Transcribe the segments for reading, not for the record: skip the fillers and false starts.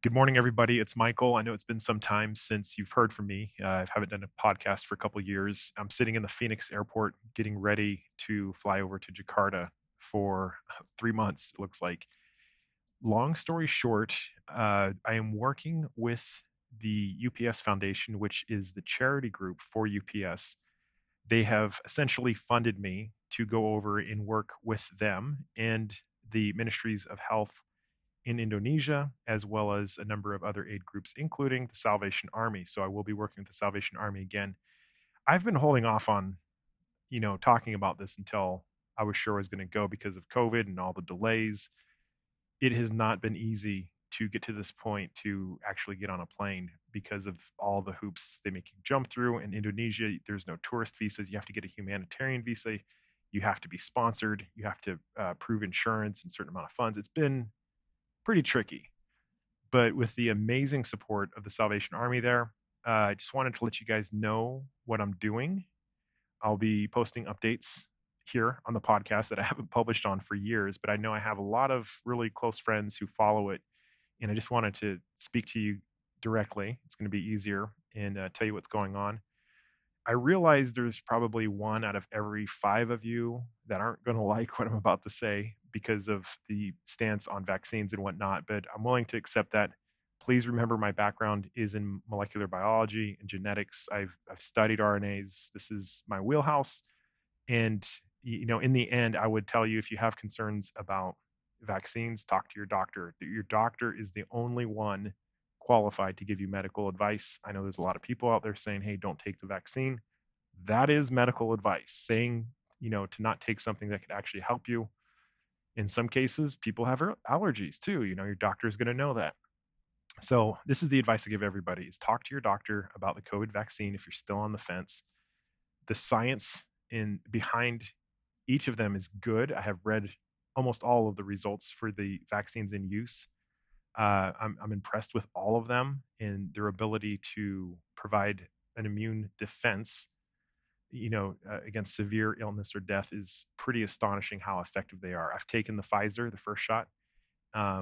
Good morning, everybody. It's Michael. I know it's been some time since you've heard from me. I haven't done a podcast for a couple years. I'm sitting in the Phoenix airport getting ready to fly over to Jakarta for 3 months, it looks like. Long story short, I am working with the UPS Foundation, which is the charity group for UPS. They have essentially funded me to go over and work with them and the ministries of health in Indonesia, as well as a number of other aid groups, including the Salvation Army. So I will be working with the Salvation Army again. I've been holding off on, talking about this until I was sure I was going to go because of COVID and all the delays. It has not been easy to get to this point to actually get on a plane because of all the hoops they make you jump through. In Indonesia, there's no tourist visas. You have to get a humanitarian visa. You have to be sponsored. You have to prove insurance and certain amount of funds. It's been pretty tricky. But with the amazing support of the Salvation Army there, I just wanted to let you guys know what I'm doing. I'll be posting updates here on the podcast that I haven't published on for years, but I know I have a lot of really close friends who follow it. And I just wanted to speak to you directly. It's going to be easier and tell you what's going on. I realize there's probably one out of every five of you that aren't going to like what I'm about to say because of the stance on vaccines and whatnot, but I'm willing to accept that. Please remember my background is in molecular biology and genetics. I've studied RNAs. This is my wheelhouse. And in the end, I would tell you if you have concerns about vaccines, talk to your doctor. Your doctor is the only one qualified to give you medical advice. I know there's a lot of people out there saying, "Hey, don't take the vaccine." That is medical advice, saying, to not take something that could actually help you. In some cases, people have allergies too. Your doctor is going to know that. So, this is the advice I give everybody is talk to your doctor about the COVID vaccine if you're still on the fence. The science in behind each of them is good. I have read almost all of the results for the vaccines in use. I'm impressed with all of them and their ability to provide an immune defense, against severe illness or death is pretty astonishing how effective they are. I've taken the Pfizer, the first shot. I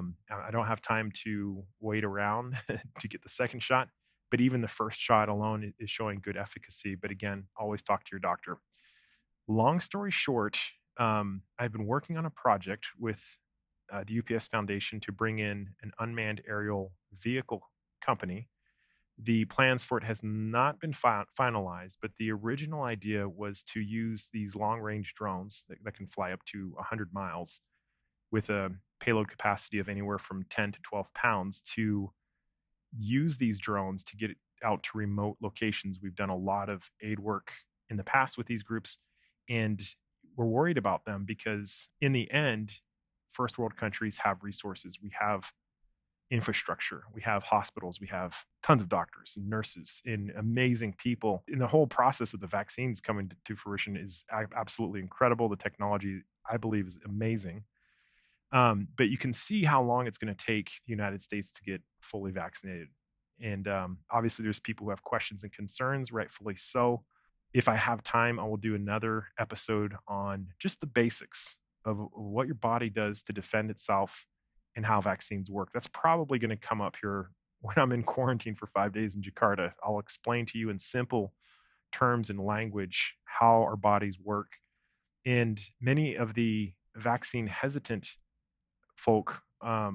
don't have time to wait around to get the second shot, but even the first shot alone is showing good efficacy. But again, always talk to your doctor. Long story short, I've been working on a project with the UPS Foundation to bring in an unmanned aerial vehicle company. The plans for it has not been finalized, but the original idea was to use these long range drones that can fly up to 100 miles with a payload capacity of anywhere from 10 to 12 pounds to use these drones to get it out to remote locations. We've done a lot of aid work in the past with these groups, and we're worried about them because, in the end, first world countries have resources. We have infrastructure, we have hospitals, we have tons of doctors and nurses and amazing people. And the whole process of the vaccines coming to fruition is absolutely incredible. The technology, I believe, is amazing. But you can see how long it's going to take the United States to get fully vaccinated. And obviously, there's people who have questions and concerns, rightfully so. If I have time, I will do another episode on just the basics of what your body does to defend itself and how vaccines work. That's probably going to come up here when I'm in quarantine for 5 days in Jakarta. I'll explain to you in simple terms and language how our bodies work. And many of the vaccine hesitant folk, I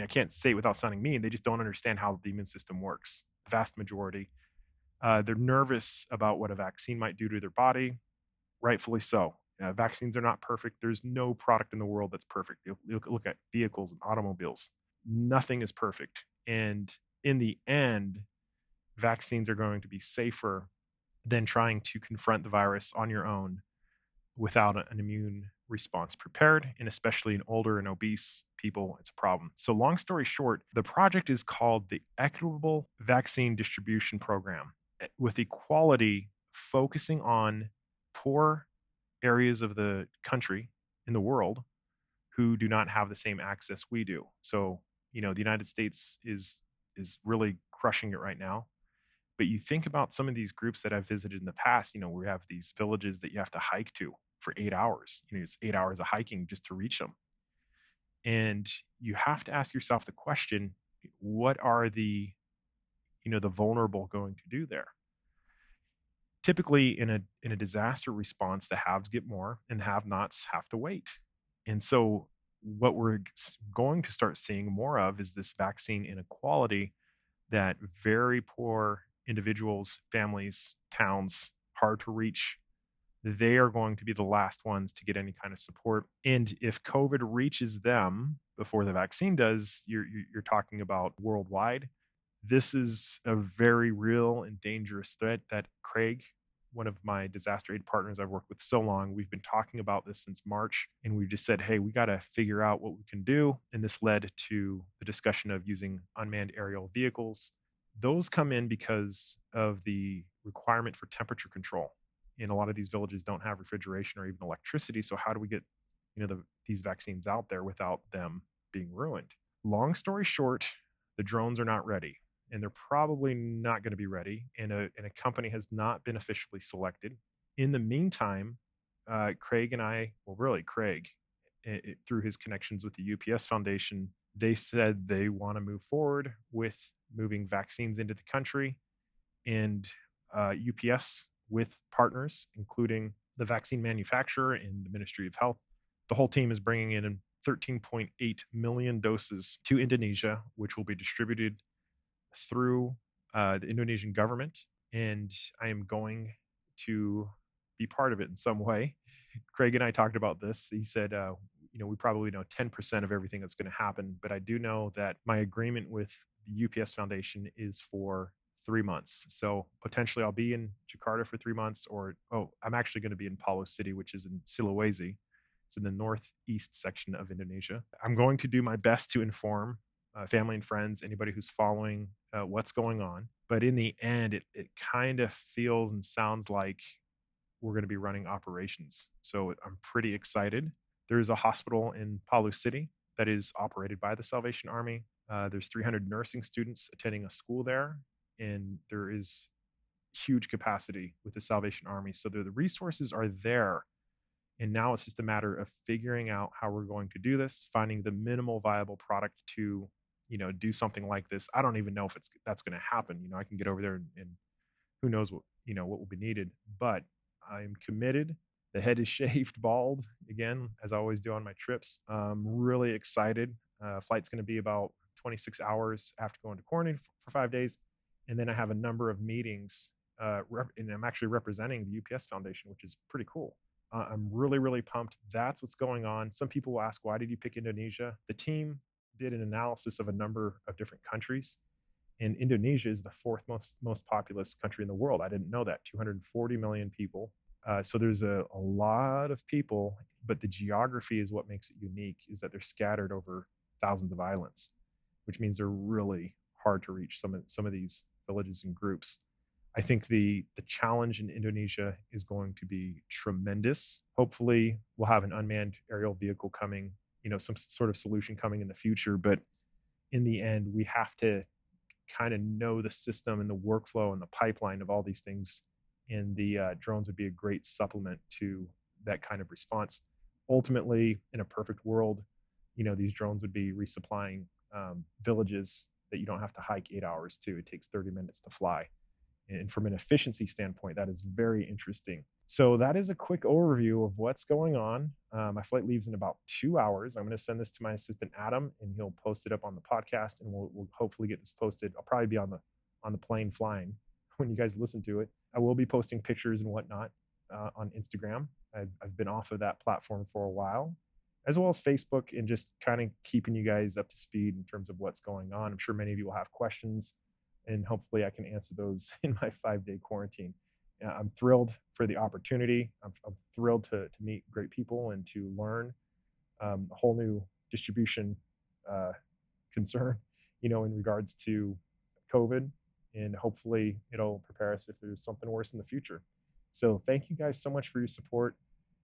can't say it without sounding mean. They just don't understand how the immune system works. The vast majority, they're nervous about what a vaccine might do to their body. Rightfully so. Vaccines are not perfect. There's no product in the world that's perfect. You look at vehicles and automobiles. Nothing is perfect. And in the end, vaccines are going to be safer than trying to confront the virus on your own without an immune response prepared, and especially in older and obese people, it's a problem. So, long story short, the project is called the Equitable Vaccine Distribution Program, with equality focusing on poor areas of the country in the world who do not have the same access we do. So, the United States is really crushing it right now. But you think about some of these groups that I've visited in the past, we have these villages that you have to hike to for 8 hours. It's 8 hours of hiking just to reach them. And you have to ask yourself the question, what are the vulnerable going to do there? Typically in a disaster response, the haves get more and the have-nots have to wait. And so what we're going to start seeing more of is this vaccine inequality, that very poor individuals, families, towns, hard to reach, they are going to be the last ones to get any kind of support. And if COVID reaches them before the vaccine does, you're talking about worldwide. This is a very real and dangerous threat that Craig, one of my disaster aid partners I've worked with so long, we've been talking about this since March. And we just said, hey, we got to figure out what we can do. And this led to the discussion of using unmanned aerial vehicles. Those come in because of the requirement for temperature control. And a lot of these villages don't have refrigeration or even electricity. So how do we get, these vaccines out there without them being ruined? Long story short, the drones are not ready, and they're probably not going to be ready. And a company has not been officially selected. In the meantime, Craig and I, well, really Craig, through his connections with the UPS Foundation, they said they want to move forward with moving vaccines into the country. And UPS, with partners, including the vaccine manufacturer and the Ministry of Health, the whole team is bringing in 13.8 million doses to Indonesia, which will be distributed through the Indonesian government. And I am going to be part of it in some way. Craig and I talked about this. He said, we probably know 10% of everything that's going to happen, but I do know that my agreement with the UPS Foundation is for 3 months. So potentially I'll be in Jakarta for 3 months, I'm actually going to be in Palu City, which is in Sulawesi. It's in the northeast section of Indonesia. I'm going to do my best to inform family and friends, anybody who's following what's going on. But in the end, it kind of feels and sounds like we're going to be running operations. So I'm pretty excited. There's a hospital in Palu City that is operated by the Salvation Army. There's 300 nursing students attending a school there, and there is huge capacity with the Salvation Army. So the resources are there. And now it's just a matter of figuring out how we're going to do this, finding the minimal viable product to, do something like this. I don't even know if that's going to happen. I can get over there and who knows what will be needed, but I'm committed. The head is shaved bald again, as I always do on my trips. I'm really excited. Flight's going to be about 26 hours after going to quarantine for 5 days. And then I have a number of meetings, and I'm actually representing the UPS Foundation, which is pretty cool. I'm really, really pumped. That's what's going on. Some people will ask, why did you pick Indonesia? The team did an analysis of a number of different countries, and Indonesia is the fourth most populous country in the world. I didn't know that. 240 million people. So there's a lot of people, but the geography is what makes it unique, is that they're scattered over thousands of islands, which means they're really hard to reach, some of these villages and groups. I think the challenge in Indonesia is going to be tremendous. Hopefully, we'll have an unmanned aerial vehicle coming, some sort of solution coming in the future. But in the end, we have to kind of know the system and the workflow and the pipeline of all these things. And the drones would be a great supplement to that kind of response. Ultimately, in a perfect world, these drones would be resupplying villages that you don't have to hike 8 hours to. It takes 30 minutes to fly. And from an efficiency standpoint, that is very interesting. So that is a quick overview of what's going on. My flight leaves in about 2 hours. I'm going to send this to my assistant Adam, and he'll post it up on the podcast, and we'll hopefully get this posted. I'll probably be on the plane flying when you guys listen to it. I will be posting pictures and whatnot on Instagram. I've been off of that platform for a while, as well as Facebook, and just kind of keeping you guys up to speed in terms of what's going on. I'm sure many of you will have questions, and hopefully I can answer those in my 5-day quarantine. I'm thrilled for the opportunity. I'm thrilled to meet great people and to learn a whole new distribution concern, in regards to COVID, and hopefully it'll prepare us if there's something worse in the future. So thank you guys so much for your support.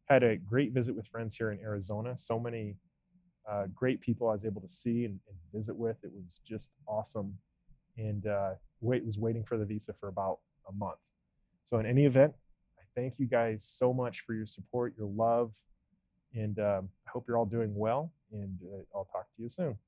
Had a great visit with friends here in Arizona. So many great people I was able to see and visit with. It was just awesome. And was waiting for the visa for about a month. So in any event, I thank you guys so much for your support, your love, and I hope you're all doing well. and I'll talk to you soon.